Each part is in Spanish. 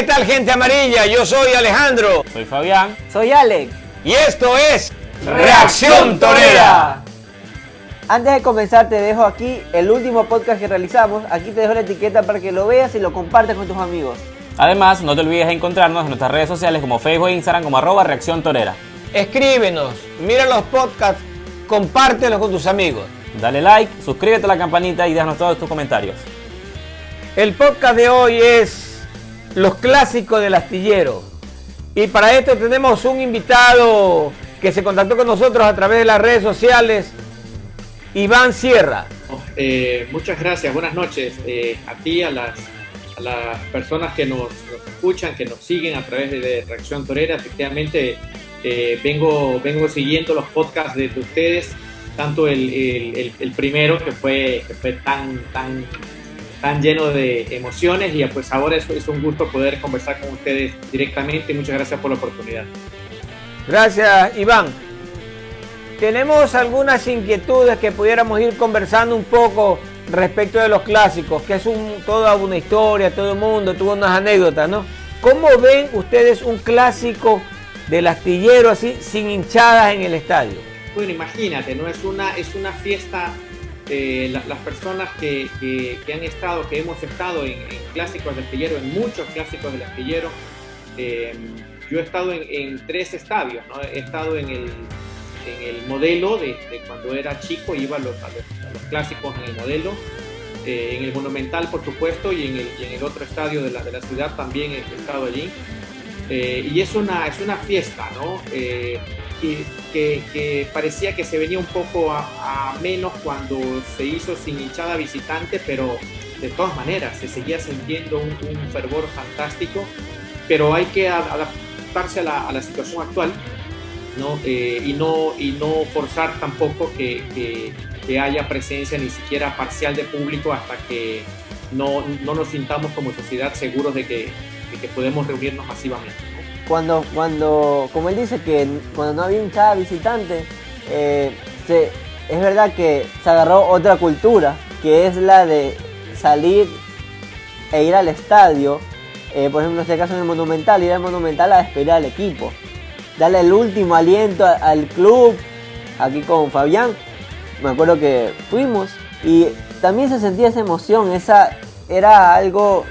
¿qué tal, gente amarilla? Yo soy Alejandro. Soy Fabián. Soy Alex. Y esto es Reacción Torera. Antes de comenzar te dejo aquí el último podcast que realizamos. Aquí te dejo la etiqueta para que lo veas y lo compartas con tus amigos. Además, no te olvides de encontrarnos en nuestras redes sociales como Facebook e Instagram como @Reacción Torera. Escríbenos, mira los podcasts, compártelos con tus amigos. Dale like, suscríbete a la campanita y déjanos todos tus comentarios. El podcast de hoy es los clásicos del astillero. Y para esto tenemos un invitado que se contactó con nosotros a través de las redes sociales, Iván Sierra. Muchas gracias, buenas noches a ti, a las personas que nos escuchan, que nos siguen a través de Reacción Torera. Efectivamente, vengo siguiendo los podcasts de ustedes, tanto el primero que fue tan lleno de emociones, y pues ahora es un gusto poder conversar con ustedes directamente. Muchas gracias por la oportunidad. Gracias, Iván. Tenemos algunas inquietudes que pudiéramos ir conversando un poco respecto de los clásicos, que es toda una historia, todo el mundo tuvo unas anécdotas, ¿no? ¿Cómo ven ustedes un clásico del astillero así, sin hinchadas en el estadio? Bueno, imagínate, ¿no? Es una fiesta. Las personas que hemos estado en clásicos del astillero, en muchos clásicos del astillero, yo he estado en 3 estadios, ¿no? He estado en el Modelo de cuando era chico, iba a los clásicos en el Modelo, en el Monumental, por supuesto, y en el otro estadio de la ciudad también he estado allí, y es una fiesta, ¿no? Que parecía que se venía un poco a menos cuando se hizo sin hinchada visitante, pero de todas maneras se seguía sintiendo un fervor fantástico. Pero hay que adaptarse a la situación actual, ¿no? Y no forzar tampoco que haya presencia ni siquiera parcial de público hasta que no nos sintamos como sociedad seguros de que podemos reunirnos masivamente, ¿no? Cuando, como él dice, que cuando no había hinchada visitante, es verdad que se agarró otra cultura, que es la de salir e ir al estadio. Por ejemplo, en este caso en el Monumental, ir al Monumental a despedir al equipo, darle el último aliento al club. Aquí con Fabián, me acuerdo que fuimos y también se sentía esa emoción. Era algo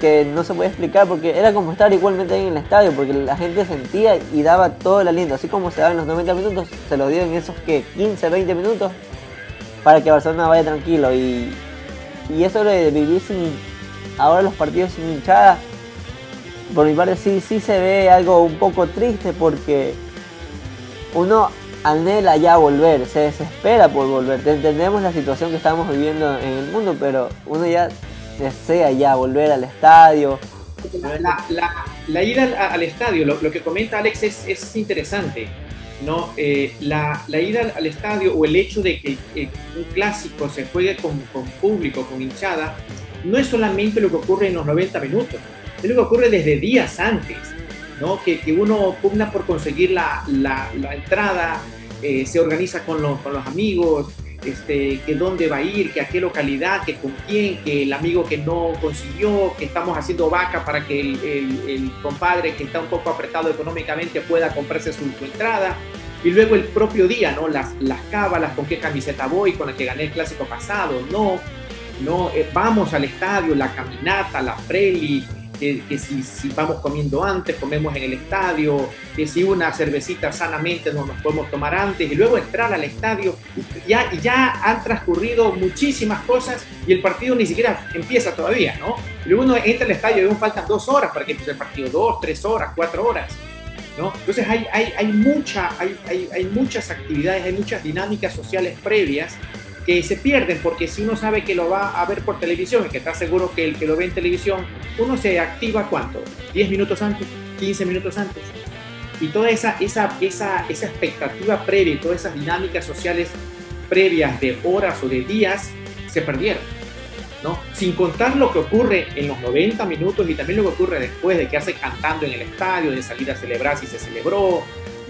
que no se puede explicar, porque era como estar igualmente ahí en el estadio, porque la gente sentía y daba todo el aliento, así como se daba en los 90 minutos, se lo dio en esos 15, 20 minutos para que Barcelona vaya tranquilo. Y eso de vivir ahora los partidos sin hinchada, por mi parte sí se ve algo un poco triste, porque uno anhela ya volver, se desespera por volver. Entendemos la situación que estamos viviendo en el mundo, pero uno ya desea ya volver al estadio. La ida al estadio, lo que comenta Alex es interesante, ¿no? La ida al estadio, o el hecho de que un clásico se juegue con público, con hinchada, no es solamente lo que ocurre en los 90 minutos, es lo que ocurre desde días antes, ¿no? Que uno pugna por conseguir la entrada, se organiza con los amigos, que dónde va a ir, que a qué localidad, que con quién, que el amigo que no consiguió, que estamos haciendo vaca para que el compadre que está un poco apretado económicamente pueda comprarse su entrada. Y luego el propio día, ¿no? Las cábalas, con qué camiseta voy, con la que gané el clásico pasado, vamos al estadio, la caminata, la preli, que si vamos comiendo antes, comemos en el estadio, que si una cervecita sanamente nos podemos tomar antes, y luego entrar al estadio, y ya han transcurrido muchísimas cosas y el partido ni siquiera empieza todavía, ¿no? Y luego uno entra al estadio y aún faltan 2 horas para que empiece el partido, 2, 3 horas, 4 horas, ¿no? Entonces hay muchas actividades, hay muchas dinámicas sociales previas que se pierden, porque si uno sabe que lo va a ver por televisión y que está seguro que el que lo ve en televisión, uno se activa ¿cuánto? 10 minutos antes, 15 minutos antes. Y toda esa expectativa previa y todas esas dinámicas sociales previas de horas o de días se perdieron, ¿no? Sin contar lo que ocurre en los 90 minutos y también lo que ocurre después, de que hace cantando en el estadio, de salir a celebrar si se celebró,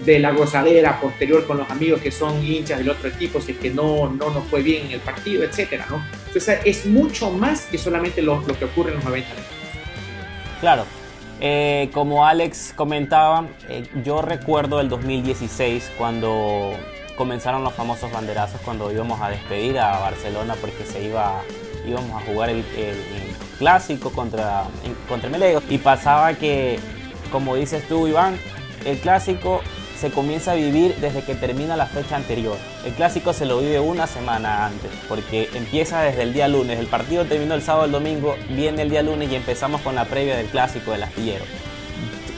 de la gozadera posterior con los amigos que son hinchas del otro equipo si es que no nos fue bien en el partido, etcétera, ¿no? Entonces es mucho más que solamente lo que ocurre en los 90 minutos. Claro, Como Alex comentaba, yo recuerdo el 2016 cuando comenzaron los famosos banderazos, cuando íbamos a despedir a Barcelona porque íbamos a jugar el clásico contra Melego, y pasaba que, como dices tú, Iván, el clásico se comienza a vivir desde que termina la fecha anterior. El clásico se lo vive una semana antes, porque empieza desde el día lunes. El partido terminó el sábado, el domingo, viene el día lunes y empezamos con la previa del clásico del Astillero.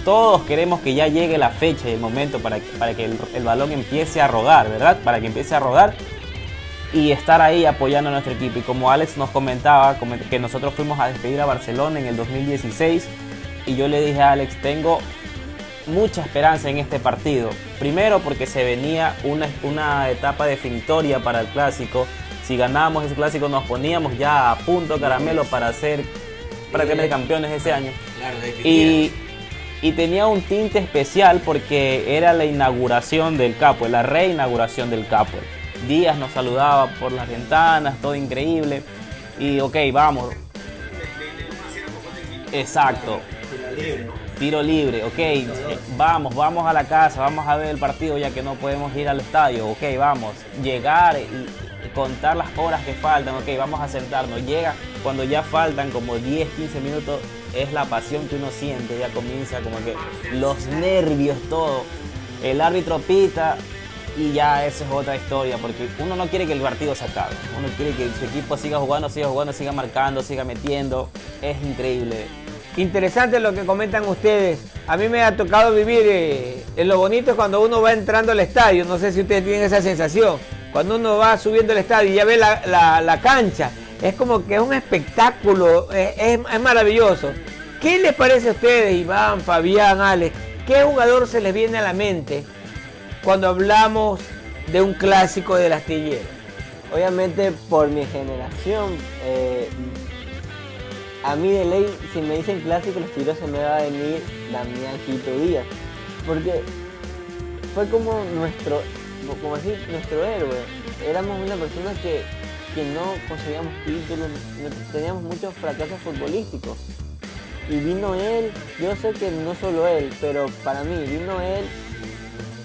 Todos queremos que ya llegue la fecha y el momento para que el balón empiece a rodar, ¿verdad? Para que empiece a rodar y estar ahí apoyando a nuestro equipo. Y como Alex nos comentaba, que nosotros fuimos a despedir a Barcelona en el 2016, y yo le dije a Alex, tengo mucha esperanza en este partido. Primero porque se venía una etapa definitoria para el clásico. Si ganábamos ese clásico nos poníamos ya a punto caramelo para ser prácticamente campeones ese año. Claro, y tenía un tinte especial porque era la inauguración del Capo, la reinauguración del Capo. Díaz nos saludaba por las ventanas, todo increíble. Y ok, vamos. Exacto. Tiro libre, ok, vamos a la casa, vamos a ver el partido ya que no podemos ir al estadio, ok, vamos, llegar y contar las horas que faltan, ok, vamos a sentarnos. Llega cuando ya faltan como 10, 15 minutos, es la pasión que uno siente, ya comienza como que los nervios, todo. El árbitro pita y ya eso es otra historia, porque uno no quiere que el partido se acabe, uno quiere que su equipo siga jugando, siga marcando, siga metiendo, es increíble. Interesante lo que comentan ustedes. A mí me ha tocado vivir lo bonito es cuando uno va entrando al estadio. No sé si ustedes tienen esa sensación. Cuando uno va subiendo al estadio y ya ve la cancha, es como que es un espectáculo, es maravilloso. ¿Qué les parece a ustedes, Iván, Fabián, Alex? ¿Qué jugador se les viene a la mente cuando hablamos de un clásico del Astillero? Obviamente por mi generación, a mí de ley, si me dicen clásico, los tiros se me va a venir Damián Quito Díaz, porque fue como nuestro héroe. Éramos una persona que no conseguíamos títulos, teníamos muchos fracasos futbolísticos. Y vino él, yo sé que no solo él, pero para mí vino él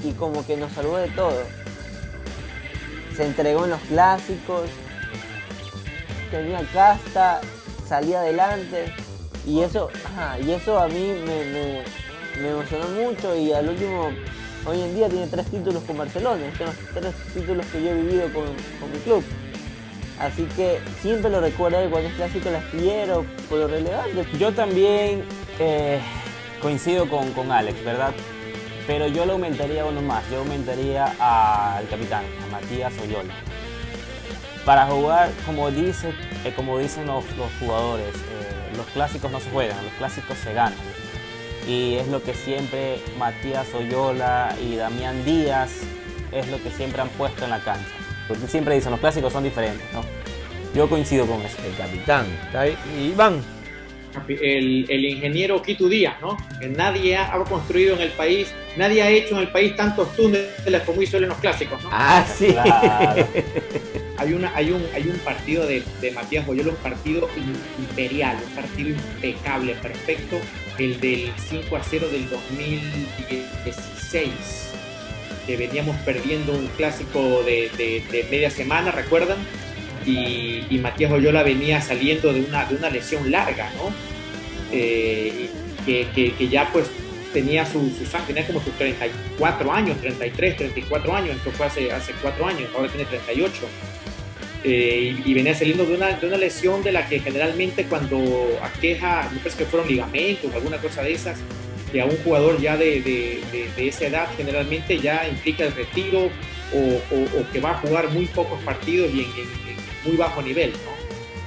y como que nos salvó de todo. Se entregó en los clásicos, tenía casta, salía adelante y eso a mí me emocionó mucho, y al último, hoy en día tiene 3 títulos con Barcelona. Son los 3 títulos que yo he vivido con mi club, así que siempre lo recuerdo cuando es clásico el Astillero por lo relevante. Yo también coincido con Alex, ¿verdad? Pero yo le aumentaría uno más, yo aumentaría al capitán, a Matías Oyola. Para jugar, como dicen los jugadores, los clásicos no se juegan, los clásicos se ganan. Y es lo que siempre Matías Oyola y Damián Díaz, es lo que siempre han puesto en la cancha. Porque siempre dicen, los clásicos son diferentes, ¿no? Yo coincido con eso. El capitán, ¿está ahí? Iván. El ingeniero Quito Díaz, ¿no? Que nadie ha construido en el país, nadie ha hecho en el país tantos túneles como hizo él en los clásicos, ¿no? Ah, sí. Claro. Hay un partido de Matías Oyola, un partido imperial, un partido impecable, perfecto, el del 5-0 del 2016, que veníamos perdiendo un clásico de media semana, ¿recuerdan? Y Matías Oyola venía saliendo de una lesión larga, ¿no? Que ya pues tenía tenía como sus 34 años, 33, 34 años, esto fue hace 4 años, ahora tiene 38. Y venía saliendo de una lesión de la que generalmente cuando aqueja, no sé que fueron ligamentos o alguna cosa de esas, que a un jugador ya de esa edad generalmente ya implica el retiro o que va a jugar muy pocos partidos y en muy bajo nivel, ¿no?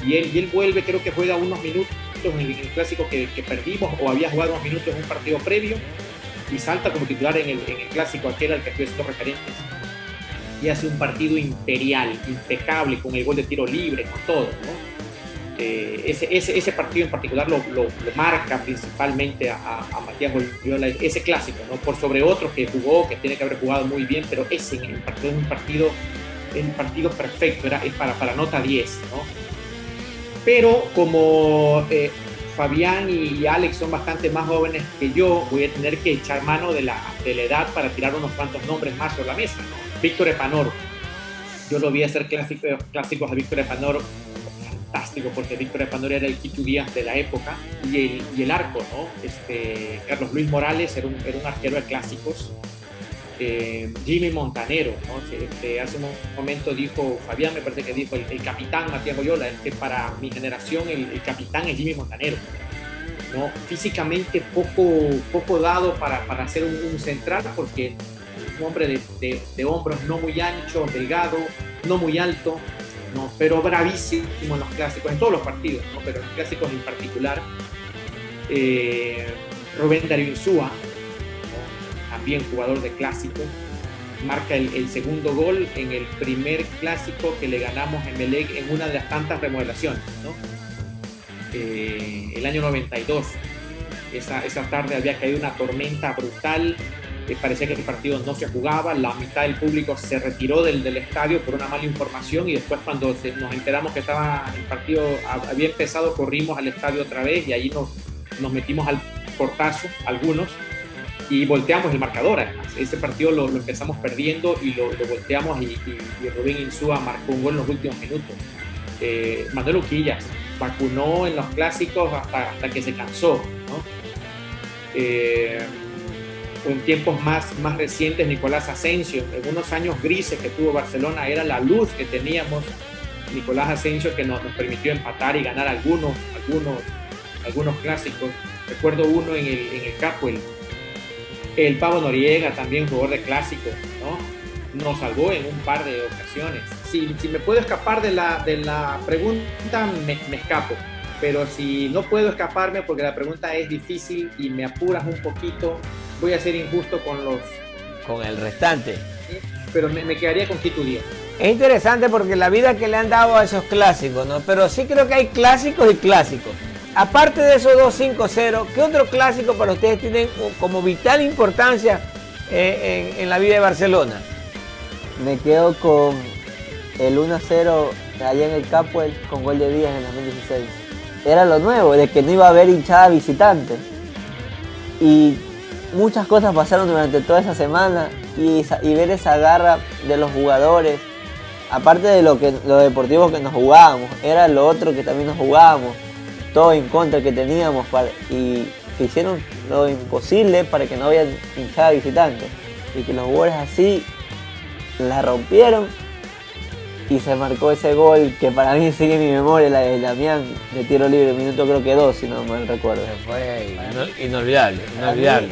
Y él vuelve, creo que juega unos minutos en el clásico que perdimos, o había jugado unos minutos en un partido previo, y salta como titular en el clásico aquel al que estoy haciendo referentes, y hace un partido imperial, impecable, con el gol de tiro libre, con todo, ¿no? Ese partido en particular lo marca principalmente a Matías Oyola, ese clásico, ¿no? Por sobre otros que jugó, que tiene que haber jugado muy bien, pero ese en partido es un partido perfecto, es para nota 10, ¿no? Pero como Fabián y Alex son bastante más jóvenes que yo, voy a tener que echar mano de la edad para tirar unos cuantos nombres más sobre la mesa, ¿no? Víctor Epanoro. Yo lo vi hacer clásicos a Víctor Epanoro, fantástico, porque Víctor Epanoro era el Quito Díaz de la época, y el arco, ¿no? Carlos Luis Morales era un arquero de clásicos. Jimmy Montanero, ¿no? Hace un momento dijo, Fabián me parece que dijo, el capitán Matías Goyola, que para mi generación el capitán es Jimmy Montanero, ¿no? Físicamente poco dado para ser un central, porque un hombre de hombros no muy ancho, delgado, no muy alto, ¿no? Pero bravísimo en los clásicos, en todos los partidos, ¿no? Pero en los clásicos en particular. Rubén Darío Insúa, también jugador de clásico, marca el segundo gol en el primer clásico que le ganamos en Emelec en una de las tantas remodelaciones, ¿no? El año 92. Esa tarde había caído una tormenta brutal, parecía que el partido no se jugaba, la mitad del público se retiró del estadio por una mala información, y después cuando nos enteramos que el partido había empezado, corrimos al estadio otra vez y ahí nos metimos al portazo, algunos, y volteamos el marcador. Además, ese partido lo empezamos perdiendo y lo volteamos, y Rubén Insúa marcó un gol en los últimos minutos. Manuel Uquillas vacunó en los clásicos hasta que se cansó, ¿no? En tiempos más recientes, Nicolás Asensio, en unos años grises que tuvo Barcelona, era la luz que teníamos. Nicolás Asensio, que nos permitió empatar y ganar algunos clásicos. Recuerdo uno en el Capo, el Pavo Noriega, también jugador de clásicos, ¿no? Nos salvó en un par de ocasiones. Si me puedo escapar de la pregunta, me escapo. Pero si no puedo escaparme porque la pregunta es difícil y me apuras un poquito, voy a ser injusto con el restante. Pero me quedaría con Quito Díaz. Es interesante porque la vida que le han dado a esos clásicos, ¿no? Pero sí creo que hay clásicos y clásicos. Aparte de esos 2-5-0, ¿qué otro clásico para ustedes tienen como vital importancia en la vida de Barcelona? Me quedo con el 1-0 allá en el Capuel con gol de Díaz en el 2016. Era lo nuevo, de que no iba a haber hinchada visitante. Y muchas cosas pasaron durante toda esa semana, y ver esa garra de los jugadores, aparte de lo deportivo que nos jugábamos, era lo otro que también nos jugábamos, todo en contra que teníamos, y que hicieron lo imposible para que no haya hinchada visitante, y que los jugadores así la rompieron y se marcó ese gol que para mí sigue en mi memoria, la de Damián de tiro libre, minuto creo que 2, si no mal recuerdo. Fue inolvidable.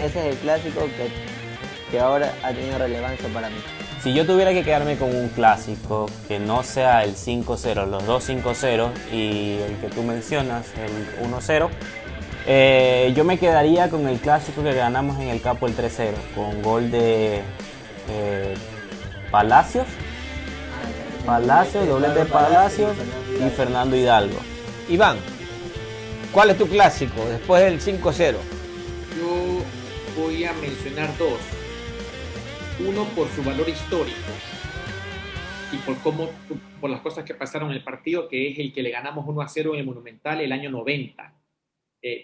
Ese es el clásico que ahora ha tenido relevancia para mí. Si yo tuviera que quedarme con un clásico que no sea el 5-0, los 2-5-0 y el que tú mencionas, el 1-0, yo me quedaría con el clásico que ganamos en el Capo, el 3-0, con gol de Palacios, doblete de Palacios y Fernando Hidalgo. Iván, ¿cuál es tu clásico después del 5-0? Yo voy a mencionar dos. Uno por su valor histórico y por las cosas que pasaron en el partido, que es el que le ganamos 1-0 en el Monumental el año 90,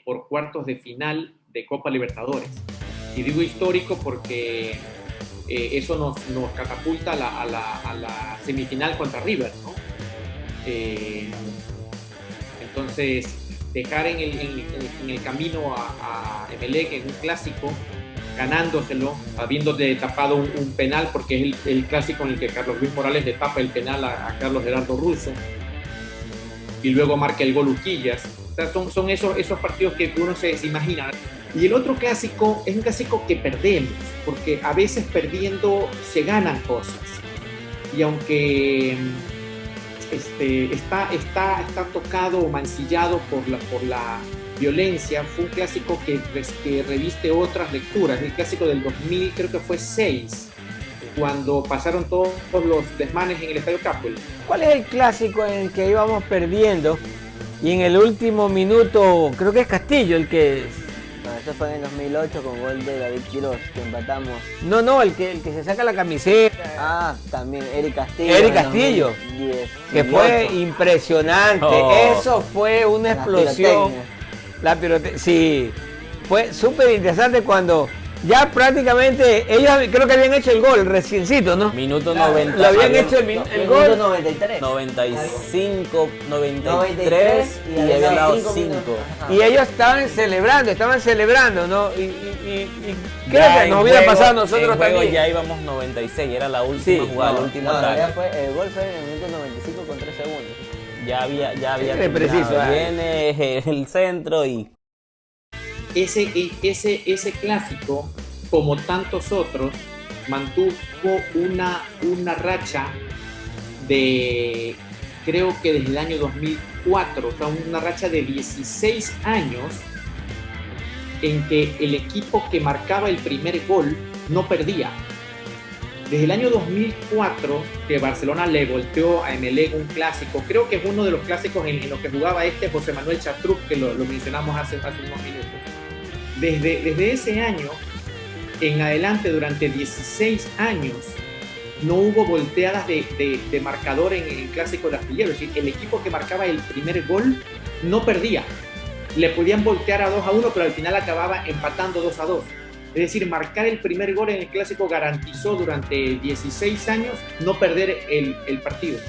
por cuartos de final de Copa Libertadores. Y digo histórico porque eso nos catapulta a la semifinal contra River, ¿no? Entonces, dejar en el camino a Emelec en un clásico, ganándoselo, habiéndole tapado un penal, porque es el clásico en el que Carlos Luis Morales le tapa el penal a Carlos Gerardo Russo, y luego marca el gol Uquillas. O sea, son esos partidos que uno se imagina. Y el otro clásico es un clásico que perdemos, porque a veces perdiendo se ganan cosas. Y aunque está tocado o mancillado por la violencia, fue un clásico que reviste otras lecturas. El clásico del 2000, creo que fue 6, cuando pasaron todos los desmanes en el Estadio Capuel. ¿Cuál es el clásico en el que íbamos perdiendo y en el último minuto, creo que es Castillo el que... Bueno, eso fue en el 2008 con gol de David Quiroz, que empatamos. No, el que se saca la camiseta. Ah, también Eric Castillo. Eric Castillo, 2010, que fue impresionante. Oh. Eso fue una explosión. La pirotecnia, sí. Fue súper interesante cuando ya prácticamente ellos creo que habían hecho el gol reciencito, ¿no? Minuto Claro, 90. Lo habían hecho el Minuto gol. 93. 95, 93 y habían dado 5. Y ellos estaban celebrando, ¿no? Y creo Ya que en nos hubiera juego- pasado a nosotros en juego también. ya íbamos 96, era la última Sí. jugada, el No, último no, ataque. el gol fue en el minuto 95 con 3 segundos. Ya había Es preciso, terminado. ¿eh? Viene el centro y Ese clásico, como tantos otros, mantuvo una racha de, creo que desde el año 2004, o sea, una racha de 16 años en que el equipo que marcaba el primer gol no perdía. Desde el año 2004, que Barcelona le volteó a Emelec un clásico, creo que es uno de los clásicos en los que jugaba José Manuel Chatruc, que lo mencionamos hace unos minutos. Desde ese año en adelante, durante 16 años, no hubo volteadas de marcador en el clásico de Astillero. Es decir, el equipo que marcaba el primer gol no perdía. Le podían voltear a 2-1, pero al final acababa empatando 2-2. Es decir, marcar el primer gol en el clásico garantizó durante 16 años no perder el partido.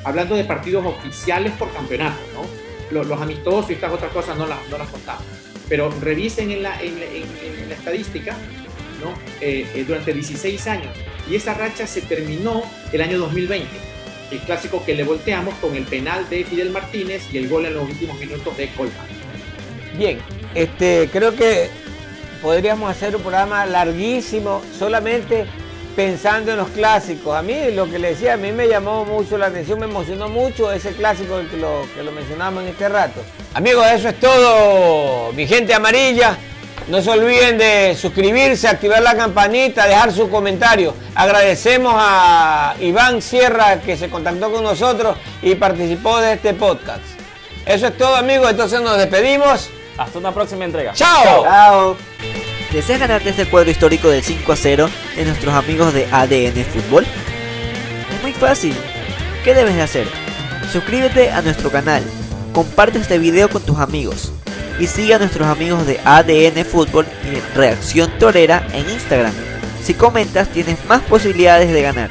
Hablando de partidos oficiales por campeonato, ¿no? Los amistosos y estas otras cosas no las contamos. Pero revisen en la estadística, ¿no? Durante 16 años. Y esa racha se terminó el año 2020. El clásico que le volteamos con el penal de Fidel Martínez y el gol en los últimos minutos de Colman. Bien, creo que podríamos hacer un programa larguísimo solamente pensando en los clásicos. A mí, lo que le decía, a mí me llamó mucho la atención, me emocionó mucho ese clásico que lo mencionamos en este rato. Amigos, eso es todo, mi gente amarilla. No se olviden de suscribirse, activar la campanita, dejar su comentario. Agradecemos a Iván Sierra que se contactó con nosotros y participó de este podcast. Eso es todo, amigos, entonces nos despedimos. hasta una próxima entrega. ¡Chao! Chao. ¿Deseas ganarte este cuadro histórico del 5-0 de nuestros amigos de ADN Fútbol? Es muy fácil. ¿Qué debes de hacer? Suscríbete a nuestro canal, comparte este video con tus amigos y sigue a nuestros amigos de ADN Fútbol y Reacción Torera en Instagram. Si comentas tienes más posibilidades de ganar.